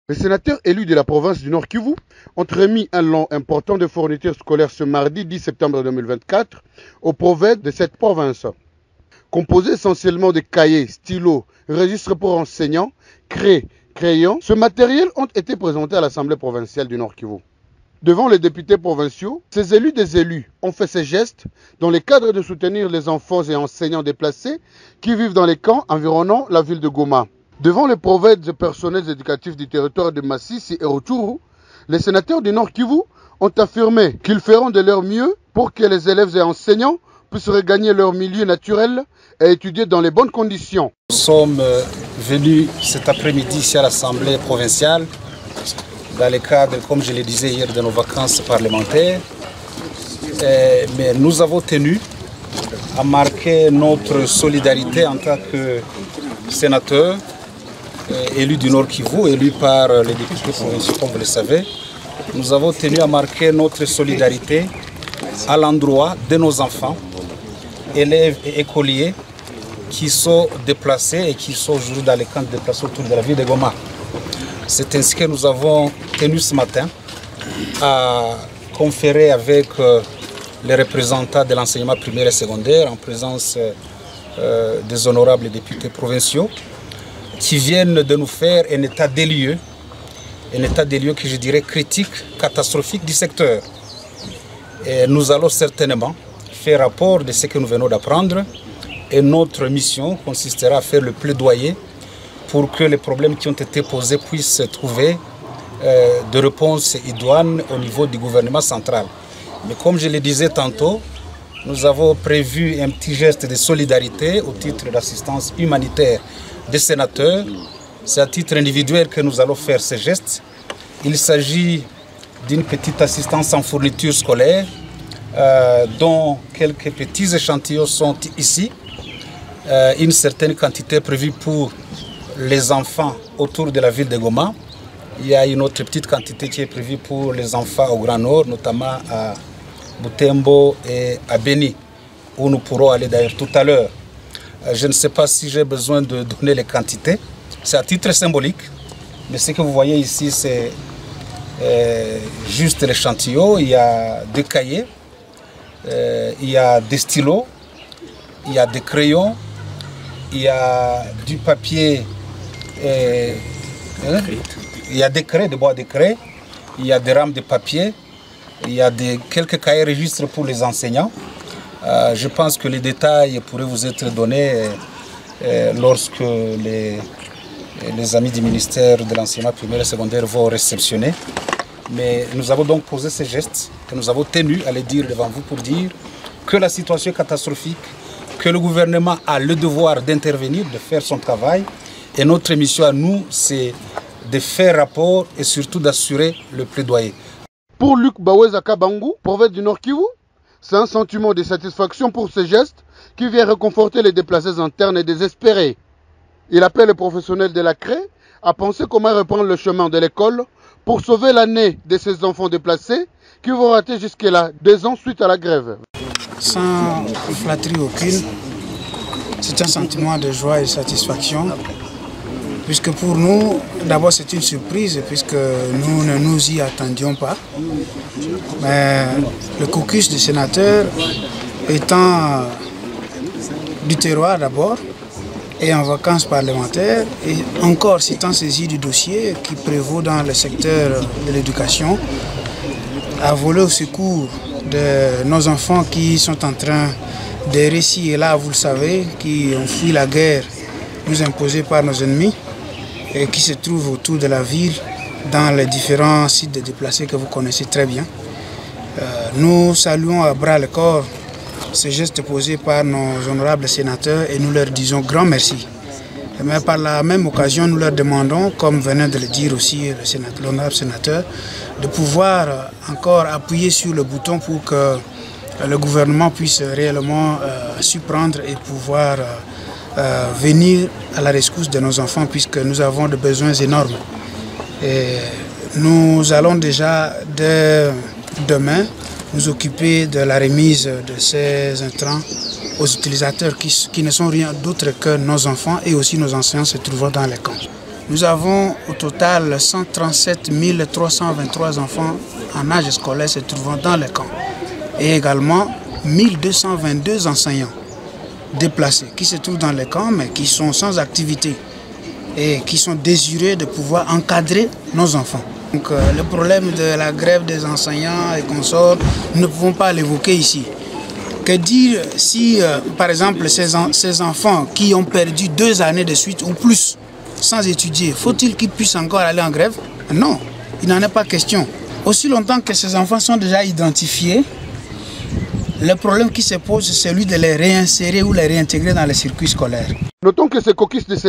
Les sénateurs élus de la province du Nord Kivu ont remis un lot important de fournitures scolaires ce mardi 10 septembre 2024 aux prophètes de cette province. Composé essentiellement de cahiers, stylos, registres pour enseignants, crayons, ce matériel ont été présentés à l'Assemblée provinciale du Nord Kivu. Devant les députés provinciaux, ces élus des élus ont fait ces gestes dans le cadre de soutenir les enfants et enseignants déplacés qui vivent dans les camps environnant la ville de Goma. Devant les prophètes et personnels éducatifs du territoire de Massissi et Rutshuru, les sénateurs du Nord Kivu ont affirmé qu'ils feront de leur mieux pour que les élèves et enseignants puissent regagner leur milieu naturel et étudier dans les bonnes conditions. Nous sommes venus cet après-midi ici à l'Assemblée provinciale dans le cadre, comme je le disais hier, de nos vacances parlementaires. Mais nous avons tenu à marquer notre solidarité en tant que sénateurs élus du Nord Kivu, élus par les députés provinciaux, comme vous le savez. Nous avons tenu à marquer notre solidarité à l'endroit de nos enfants, élèves et écoliers qui sont déplacés et qui sont aujourd'hui dans les camps déplacés autour de la ville de Goma. C'est ainsi que nous avons tenu ce matin à conférer avec les représentants de l'enseignement primaire et secondaire en présence des honorables députés provinciaux qui viennent de nous faire un état des lieux que je dirais critique, catastrophique du secteur. Et nous allons certainement faire rapport de ce que nous venons d'apprendre et notre mission consistera à faire le plaidoyer pour que les problèmes qui ont été posés puissent trouver de réponses idoines au niveau du gouvernement central. Mais comme je le disais tantôt, nous avons prévu un petit geste de solidarité au titre d'assistance humanitaire des sénateurs. C'est à titre individuel que nous allons faire ces gestes. Il s'agit d'une petite assistance en fourniture scolaire dont quelques petits échantillons sont ici. Une certaine quantité prévue pour les enfants autour de la ville de Goma. Il y a une autre petite quantité qui est prévue pour les enfants au Grand Nord, notamment à Butembo et à Beni, où nous pourrons aller d'ailleurs tout à l'heure. Je ne sais pas si j'ai besoin de donner les quantités. C'est à titre symbolique, mais ce que vous voyez ici, c'est juste l'échantillon. Il y a des cahiers, il y a des stylos, il y a des crayons, il y a du papier, il y a des craies, des bois de craie, il y a des rames de papier, il y a quelques cahiers registres pour les enseignants. Je pense que les détails pourraient vous être donnés lorsque les amis du ministère de l'enseignement primaire et secondaire vont réceptionner. Mais nous avons donc posé ces gestes et nous avons tenu à les dire devant vous pour dire que la situation est catastrophique, que le gouvernement a le devoir d'intervenir, de faire son travail. Et notre mission à nous, c'est de faire rapport et surtout d'assurer le plaidoyer. Pour Luc Baweza Kabangu, prophète du Nord Kivu, c'est un sentiment de satisfaction pour ces gestes qui vient réconforter les déplacés internes et désespérés. Il appelle les professionnels de la CRE à penser comment reprendre le chemin de l'école pour sauver l'année de ces enfants déplacés qui vont rater jusque-là 2 ans suite à la grève. Sans flatterie aucune, c'est un sentiment de joie et de satisfaction, puisque pour nous, d'abord c'est une surprise, puisque nous ne nous y attendions pas. Mais le caucus des sénateurs étant du terroir d'abord, et en vacances parlementaires, et encore s'étant saisi du dossier qui prévaut dans le secteur de l'éducation, a volé au secours de nos enfants qui sont en train d'errer ici et là, vous le savez, qui ont fui la guerre nous imposée par nos ennemis et qui se trouvent autour de la ville dans les différents sites de déplacés que vous connaissez très bien. Nous saluons à bras le corps ce geste posé par nos honorables sénateurs et nous leur disons grand merci. Mais par la même occasion, nous leur demandons, comme venait de le dire aussi l'honorable sénateur, de pouvoir encore appuyer sur le bouton pour que le gouvernement puisse réellement s'y prendre et pouvoir venir à la rescousse de nos enfants, puisque nous avons des besoins énormes. Et nous allons déjà dès demain nous occuper de la remise de ces intrants aux utilisateurs qui ne sont rien d'autre que nos enfants et aussi nos enseignants se trouvant dans les camps. Nous avons au total 137 323 enfants en âge scolaire se trouvant dans les camps et également 1222 enseignants déplacés qui se trouvent dans les camps mais qui sont sans activité et qui sont désireux de pouvoir encadrer nos enfants. Donc le problème de la grève des enseignants et consorts, nous ne pouvons pas l'évoquer ici. Que dire si, par exemple, ces enfants qui ont perdu 2 années de suite ou plus sans étudier, faut-il qu'ils puissent encore aller en grève? Non, il n'en est pas question. Aussi longtemps que ces enfants sont déjà identifiés, le problème qui se pose, c'est celui de les réinsérer ou les réintégrer dans les circuits scolaires. Notons que ces caucus de